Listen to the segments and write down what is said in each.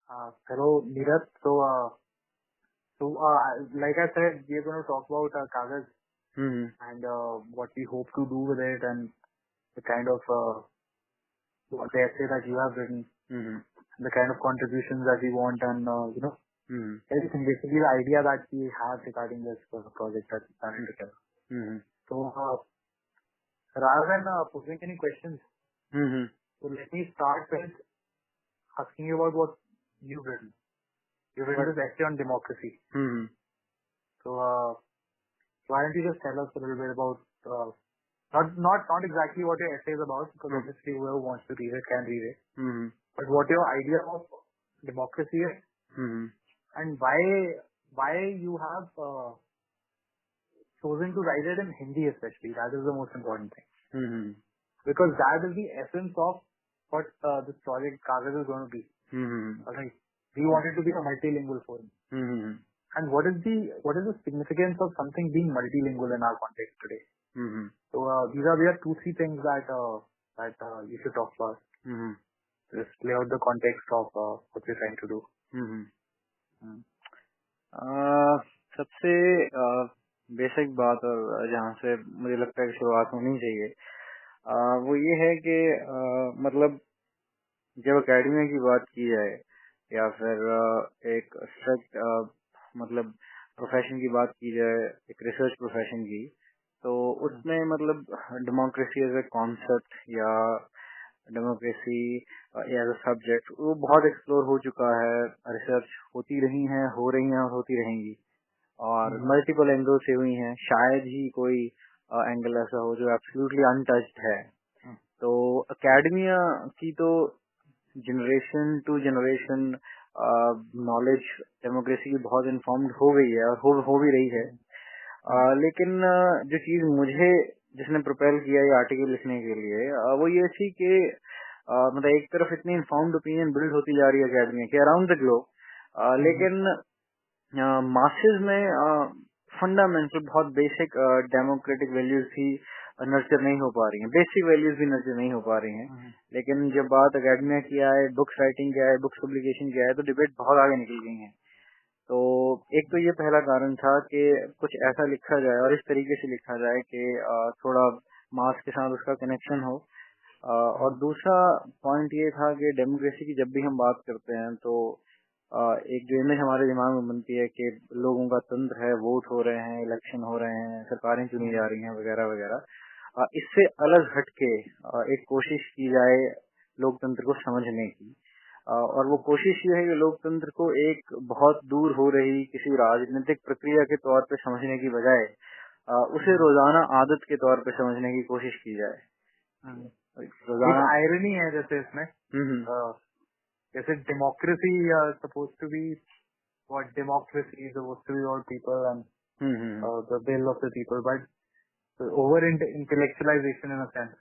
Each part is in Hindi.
Hello, Neeraj. Like I said, we're going to talk about Qagaz and what we hope to do with it and the kind of what the essay that you have written, the kind of contributions that we want, and everything. Basically, the idea that we have regarding this project that we're planning to tell. So, rather than posing any questions, so let me start with asking you about what you've written. You've written this essay on democracy. So, why don't you just tell us a little bit about not exactly what your essay is about, because obviously whoever wants to read it can read it, but what your idea of democracy is, and why you have chosen to write it in Hindi especially. That is the most important thing, because that is the essence of what this project Qagaz is going to be. Alright, we want it to be a multilingual forum. And what is the significance of something being multilingual in our context today? So these are 2-3 things that you should talk about. Just lay out the context of what we're trying to do. सबसे बेसिक बात और जहाँ से मुझे लगता है कि शुरुआत होनी चाहिए वो ये है कि मतलब जब एकेडमी की बात की जाए या फिर एक स्ट्रिक्ट मतलब प्रोफेशन की बात की जाए, एक रिसर्च प्रोफेशन की, तो उसमें मतलब डेमोक्रेसी एज ए कॉन्सेप्ट या डेमोक्रेसी एज अ सब्जेक्ट वो बहुत एक्सप्लोर हो चुका है, रिसर्च होती रही है, हो रही है और होती रहेंगी, और मल्टीपल एंगल से हुई हैं. शायद ही कोई एंगल ऐसा हो जो एब्सोल्युटली अनटच्ड है. तो एकेडमिया की तो generation to generation knowledge democracy की बहुत इन्फॉर्म्ड हो गई है और हो भी रही है. लेकिन जो चीज मुझे जिसने प्रोपेल किया ये आर्टिकल लिखने के लिए वो ये थी कि मतलब एक तरफ इतनी इन्फॉर्म्ड ओपिनियन बिल्ड होती जा रही है एकेडमी के अराउंड द ग्लोब, लेकिन मासेस में फंडामेंटल बहुत बेसिक डेमोक्रेटिक वैल्यूज ही नर्चर नहीं हो पा रही हैं, बेसिक वैल्यूज भी नर्चर नहीं हो पा रही हैं. लेकिन जब बात एकेडमिया की आए, बुक्स राइटिंग की आए, बुक्स पब्लिकेशन की आए, तो डिबेट बहुत आगे निकल गई है. तो एक तो ये पहला कारण था कि कुछ ऐसा लिखा जाए और इस तरीके से लिखा जाए कि थोड़ा मास के साथ उसका कनेक्शन हो. और दूसरा पॉइंट ये था कि डेमोक्रेसी की जब भी हम बात करते हैं तो एक जो इमेज हमारे दिमाग में बनती है कि लोगों का तंत्र है, वोट हो रहे हैं, इलेक्शन हो रहे हैं, सरकारें चुनी जा रही हैं वगैरह वगैरह. इससे अलग हटके एक कोशिश की जाए लोकतंत्र को समझने की, और वो कोशिश ये है कि लोकतंत्र को एक बहुत दूर हो रही किसी राजनीतिक प्रक्रिया के तौर पे समझने की बजाय उसे रोजाना आदत के तौर पे समझने की कोशिश की जाए. रोजाना आयरनी है जैसे इसमें, जैसे democracy suppose to be what democracy is supposed to be all people and the will of the people, but over intellectualization in a sense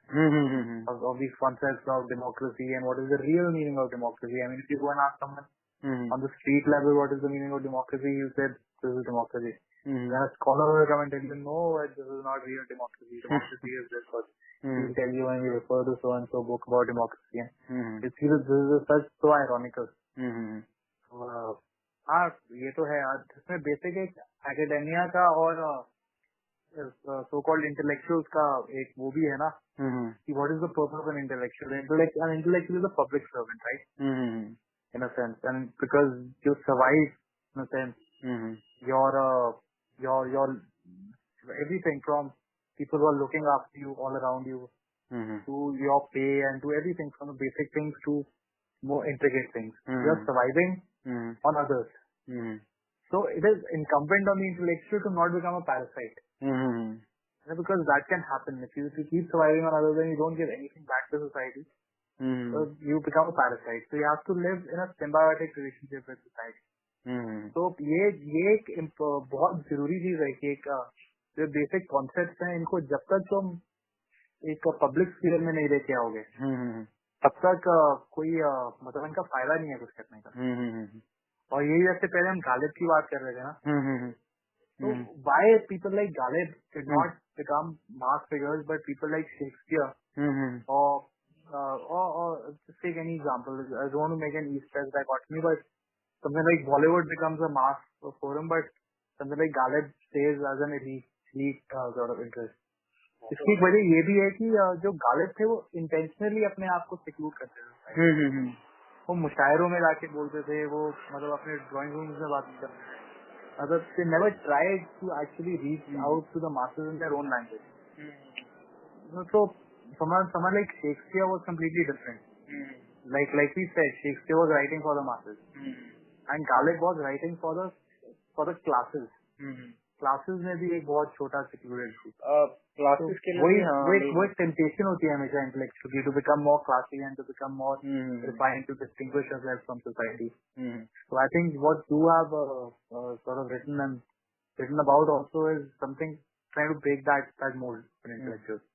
of these concepts of democracy and what is the real meaning of democracy. I mean, if you go and ask someone on the street level what is the meaning of democracy, you said this is democracy. Then a scholar will come and tell you, no, this is not real democracy. Democracy is this. What he'll tell you when you refer to so and so book about democracy. And it feels this is such so ironical. हाँ, ये तो है यार. इसमें बेसिक एक एकेडेमिया का और so called intellectuals का एक वो भी है ना, कि what is the purpose of an intellectual? An intellectual is a public servant, right? In a sense, and because you survive in a sense, your everything from people who are looking after you all around you to your pay and to everything from the basic things to more intricate things. You are surviving on others. So it is incumbent on the intellectual to not become a parasite. Because that can happen. If you keep surviving on others and you don't give anything back to society, so you become a parasite. So you have to live in a symbiotic relationship with society. तो ये एक बहुत जरूरी चीज है कि एक जो बेसिक कॉन्सेप्ट्स हैं इनको जब तक तुम एक पब्लिक स्फीयर में नहीं लेके आओगे तब तक कोई मतलब इनका फायदा नहीं है कुछ करने का. और यही जैसे पहले हम गालिब की बात कर रहे थे ना, तो why people like Ghalib did not become mass figures, but people like Shakespeare or or just take any example. I don't want to make an Easter egg dichotomy, but something like Bollywood becomes a mass forum, but something like Ghalib stays as an elite sort of interest. इसकी वजह ये भी है कि जो गालिब थे वो इंटेंशनली अपने आप को सिक्यूर करते थे। वो मुशायरों में जाके बोलते थे, वो मतलब अपने ड्राइंग रूम्स में बात करते थे, मतलब they never tried to actually reach out to the masses in their own language. So someone like Shakespeare was completely different. Like we said, Shakespeare was writing for the masses, and Ghalib was writing for the classes. Classes में भी एक बहुत छोटा सिक्योरिटी थी। क्लासेस के लिए वो एक टेम्पटेशन होती है हमेशा इंटेलेक्चुअल की, to become more classy and to become more refined, to distinguish yourself from society. So I think what you have sort of written about also is something trying to break that mold for intellectuals.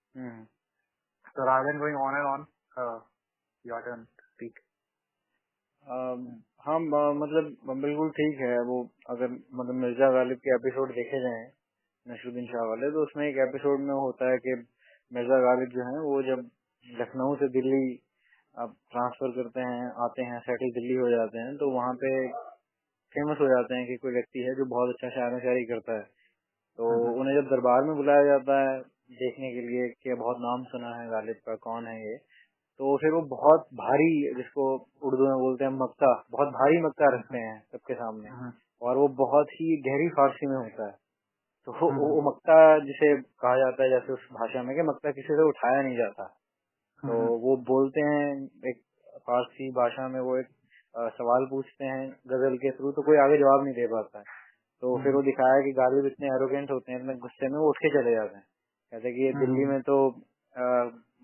So rather than going on and on, your turn to speak. हाँ, मतलब बिल्कुल ठीक है। वो अगर मतलब मिर्जा गालिब के एपिसोड देखे जाएं नसरुद्दीन शाह वाले, तो उसमें एक एपिसोड में होता है कि मिर्जा गालिब जो है वो जब लखनऊ से दिल्ली अब ट्रांसफर करते हैं, आते हैं, सेटल दिल्ली हो जाते हैं, तो वहाँ पे फेमस हो जाते हैं कि कोई व्यक्ति है जो बहुत अच्छा शायरी शायरी करता है। तो उन्हें जब दरबार में बुलाया जाता है देखने के लिए कि बहुत नाम सुना है गालिब का, कौन है ये, तो फिर वो बहुत भारी, जिसको उर्दू में बोलते हैं मक्ता, बहुत भारी मक्ता रखते हैं सबके सामने, और वो बहुत ही गहरी फारसी में होता है। तो वो मक्ता जिसे कहा जाता है जैसे उस भाषा में कि मक्ता किसी से उठाया नहीं जाता, तो वो बोलते हैं एक फारसी भाषा में, वो एक सवाल पूछते हैं गजल के थ्रू, तो कोई आगे जवाब नहीं दे पाता है। तो फिर वो दिखाया कि गालिब इतने एरोगेंट होते हैं, इतने गुस्से में वो उठ के चले जाते हैं, कहते हैं कि ये दिल्ली में तो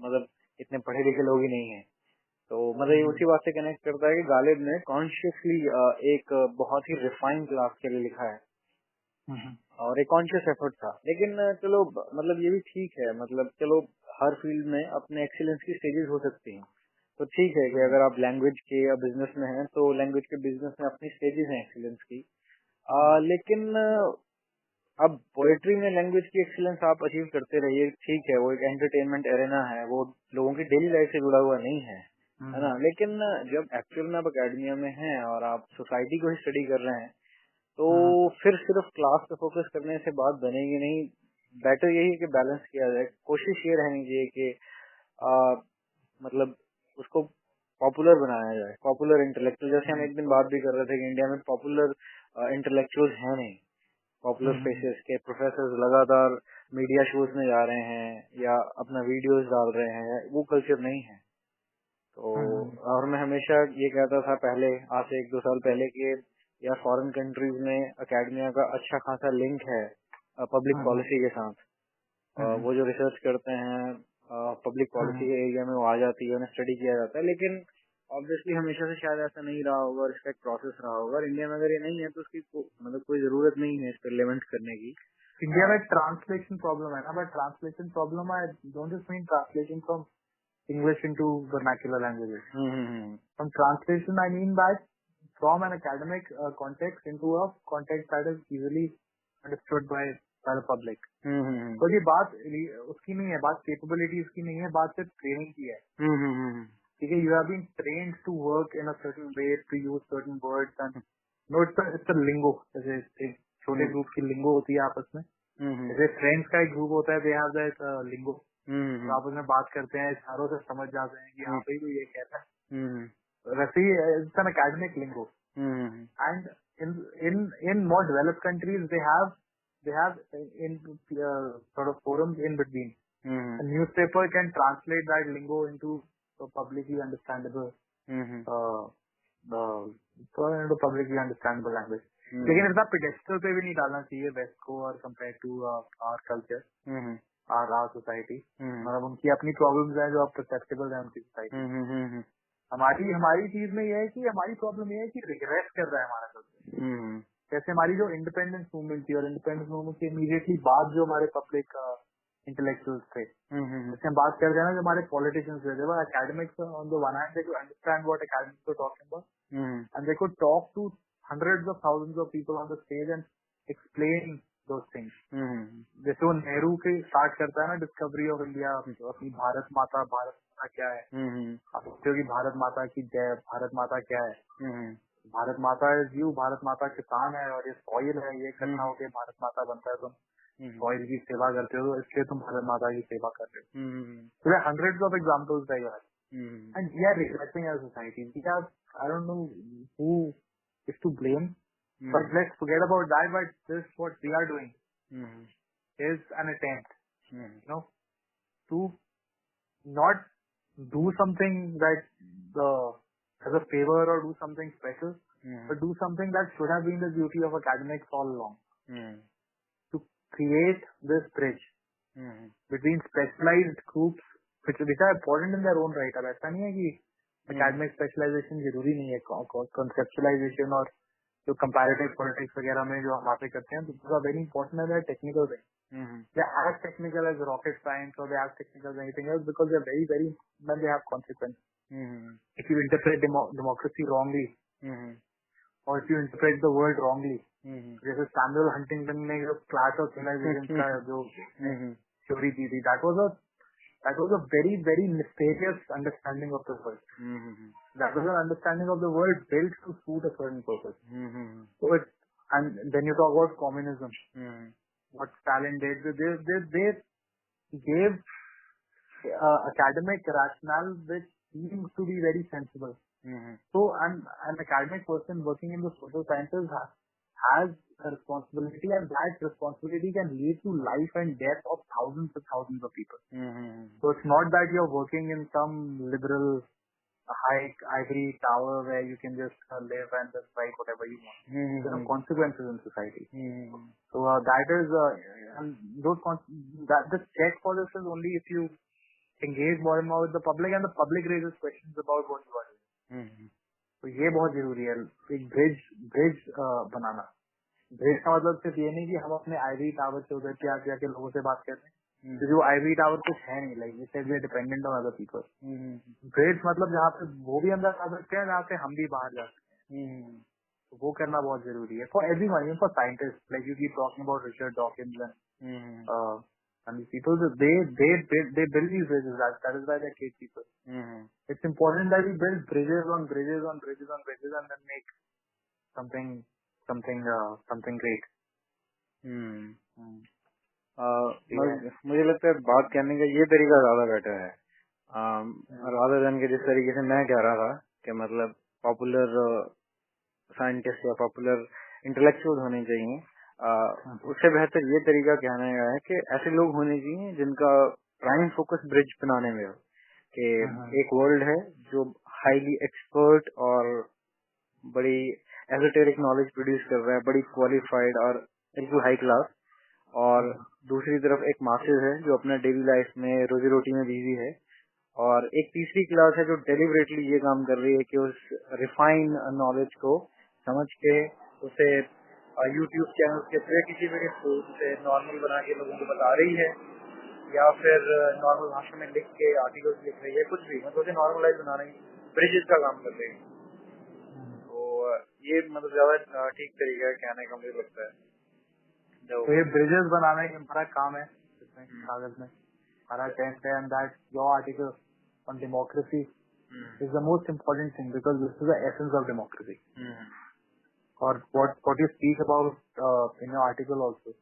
मतलब इतने पढ़े लिखे लोग ही नहीं है। तो मतलब ये उसी बात से कनेक्ट करता है कि गालिब ने कॉन्शियसली एक बहुत ही रिफाइंड क्लास के लिए लिखा है और एक कॉन्शियस एफर्ट था। लेकिन चलो मतलब ये भी ठीक है, मतलब चलो हर फील्ड में अपने एक्सीलेंस की स्टेजेस हो सकती हैं, तो ठीक है कि अगर आप लैंग्वेज के या बिजनेस में हैं तो लैंग्वेज के बिजनेस में अपनी स्टेजेस हैं एक्सीलेंस की। लेकिन अब पोएट्री में लैंग्वेज की एक्सीलेंस आप अचीव करते रहिए, ठीक है, वो एक एंटरटेनमेंट एरेना है, वो लोगों की डेली लाइफ से जुड़ा हुआ नहीं है, है ना। लेकिन जब एक्चुअल में आप अकेडमिया में हैं और आप सोसाइटी को ही स्टडी कर रहे हैं, तो फिर सिर्फ क्लास पे फोकस करने से बात बनेगी नहीं। बेटर यही है कि बैलेंस किया जाए। कोशिश ये रहनी चाहिए कि मतलब उसको पॉपुलर बनाया जाए, पॉपुलर इंटेलेक्चुअल। जैसे हम एक दिन बात भी कर रहे थे कि इंडिया में पॉपुलर इंटेलेक्चुअल्स हैं नहीं, पॉपुलर फेसेस के प्रोफेसर लगातार मीडिया शोज में जा रहे हैं या अपना वीडियोस डाल रहे हैं, वो कल्चर नहीं है। तो और मैं हमेशा ये कहता था पहले, आज से 1-2 साल पहले, कि या फॉरेन कंट्रीज में एकेडमिया का अच्छा खासा लिंक है पब्लिक पॉलिसी के साथ। वो जो रिसर्च करते हैं पब्लिक पॉलिसी के एरिया में वो आ जाती है, उन्हें स्टडी किया जाता है। लेकिन ऑब्वियसली हमेशा से शायद ऐसा नहीं रहा होगा, इसका एक प्रोसेस रहा होगा। और इंडिया में अगर ये नहीं है तो उसकी मतलब कोई जरूरत नहीं है इस पर लेमेंट करने की। इंडिया में ट्रांसलेशन प्रॉब्लम है ना, but translation problem I don't just mean translation from English into vernacular languages. From translation, I mean that from an academic context into a context that is easily understood by the public. तो ये बात उसकी नहीं है, बात capabilities की नहीं है, बात सिर्फ ट्रेनिंग की है। ठीक है, you have been trained to work in a certain way, to use certain words, and no, it's a lingo. जैसे एक छोटे ग्रुप की लिंगो होती है आपस में, जैसे फ्रेंड्स का एक ग्रुप होता है, they have that lingo. तो आप उसमें बात करते हैं, इशारों से समझ जाते हैं कि हाँ भाई तो ये कहता है। वैसे ही it's an academic lingo. And in more developed countries they have in sort of forums in between. A newspaper can translate that lingo into a publicly understandable language. लेकिन इतना पेडेस्टल पे भी नहीं डालना चाहिए वेस्ट को और compare to our culture, our society. मतलब उनकी अपनी प्रॉब्लम्स हैं जो अब परसेप्टेबल है उनकी सोसाइटी। हमारी चीज में ये है कि हमारी प्रॉब्लम ये है कि रिग्रेस कर रहा है हमारा कल्चर। जैसे हमारी जो इंडिपेंडेंस मूवमेंट थी, और इंडिपेंडेंस मूवमेंट के इमीडिएटली बाद जो हमारे पब्लिक इंटेलेक्चुअल्स थे, जैसे हम बात करते हैं ना, जो हमारे पॉलिटिशियंस थे, वो academics on the one hand they could understand what academics were talking about, and they could talk to hundreds of thousands of people on the stage and explain those things. जैसे वो नेहरू के स्टार्ट करता है ना डिस्कवरी ऑफ इंडिया, अपनी भारत माता क्या है, आप सोचते हो कि भारत माता की जय, भारत माता क्या है, भारत माता इज यू, भारत माता किसान है और ये सॉइल है, ये इकट्ठा होके भारत माता बनता है, तुम सॉइल की सेवा करते हो, इसलिए तुम भारत माता की सेवा कर रहे हो. So there are hundreds of examples like that. And we are regressing as a society. We have, I don't know who is to blame, but let's forget about that. But this, what we are doing is an attempt, to not do something that as a favor or do something special, but do something that should have been the duty of academics all along. To create this bridge between specialized groups, which are important in their own right. अब ऐसा नहीं है कि academic specialization जरूरी नहीं है, conceptualization और जो comparative politics वगैरह में जो हम वहाँ पे करते हैं, those are very important and they're technical things. They're as technical as rocket science or they're as technical as anything else because they're very, very, when they have consequences. If you interpret democracy wrongly, or if you interpret the world wrongly, जैसे Samuel Huntington ने जो Clash of Civilizations का जो theory दी थी, that was a very, very mysterious understanding of the world. That was an understanding of the world built to suit a certain purpose. So and then you talk about communism. What Stalin did, they gave academic rationale which seems to be very sensible. So an academic person working in the social sciences has a responsibility, and that responsibility can lead to life and death of thousands and thousands of people. So it's not that you're working in some liberal high ivory tower where you can just live and just write whatever you want. There are consequences in society. So that is and the check for this is only if you engage more and more with the public and the public raises questions about what you are doing. तो ये बहुत जरूरी है, एक ब्रिज बनाना. ब्रिज का मतलब सिर्फ ये नहीं कि हम अपने आईवी टावर से उधर के आके जाके लोगों से बात करते हैं, क्योंकि वो आईवी टावर कुछ है नहीं, like we said we are dependent on other people. Bridge मतलब जहाँ पे वो भी अंदर आ सकते हैं, जहाँ पे हम भी बाहर जा सकते हैं. तो वो करना बहुत जरूरी है for everyone, even for scientist, like you keep talking about Richard Dawkins and these people, they build these bridges. That is why they keep people. It's important that we build bridges on bridges on bridges on bridges and then make something great. मुझे लगता है बात करने का ये तरीका ज्यादा बेटर है, rather than कि जिस तरीके से मैं कह रहा था कि मतलब पॉपुलर साइंटिस्ट या पॉपुलर इंटेलेक्चुअल होने चाहिए. उससे बेहतर ये तरीका कहने का है कि ऐसे लोग होने चाहिए जिनका प्राइम फोकस ब्रिज बनाने में हो, कि एक वर्ल्ड है जो हाईली एक्सपर्ट और बड़ी एजोटेरिक नॉलेज प्रोड्यूस कर रहा है, बड़ी क्वालिफाइड और बिल्कुल हाई क्लास, और दूसरी तरफ एक मासेस है जो अपना डेली लाइफ में रोजी रोटी में बिजी है, और एक तीसरी क्लास है जो डेलिबरेटली ये काम कर रही है कि उस रिफाइन नॉलेज को समझ के उसे यूट्यूब चैनल के क्रिएटिविटी थ्रू उसे नॉर्मल बना के लोगों को बता रही है, या फिर नॉर्मल भाषा में लिख के आर्टिकल्स लिख रही है, कुछ भी मतलब उसे नॉर्मलाइज बना रही है, ब्रिजेस का काम कर रही है. तो ये मतलब ज्यादा ठीक तरीका है कहने का मुझे लगता है. तो ये ब्रिजेस बनाने का हमारा काम है इसमें कागज में हमारा अटेम्प्ट है, and that your article on democracy is the most important thing because this is the essence of democracy. और what you speak about in your article also,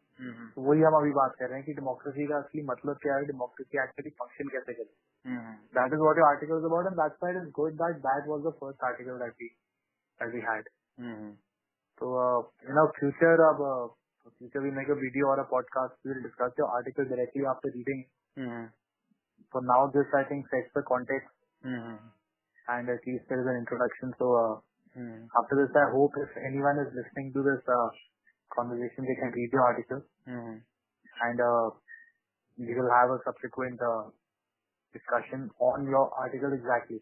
तो वही हम अभी बात कर रहे हैं कि डेमोक्रेसी का असली मतलब क्या है, डेमोक्रेसी एक्चुअली फंक्शन कैसे करती है. That is what your article is about, and that's why it is good that was the first article that we had. तो इन आवर फ्यूचर, अब future we make a video और a podcast, we will discuss your article directly after reading. For now this I think sets the context and at least there is an introduction. So after this, I hope if anyone is listening to this conversation, they can read your article, and we will have a subsequent discussion on your article exactly.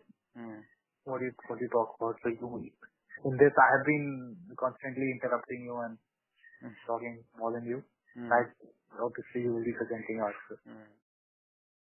What you talk about. So in this, I have been constantly interrupting you and talking more than you. That obviously you will be presenting your article.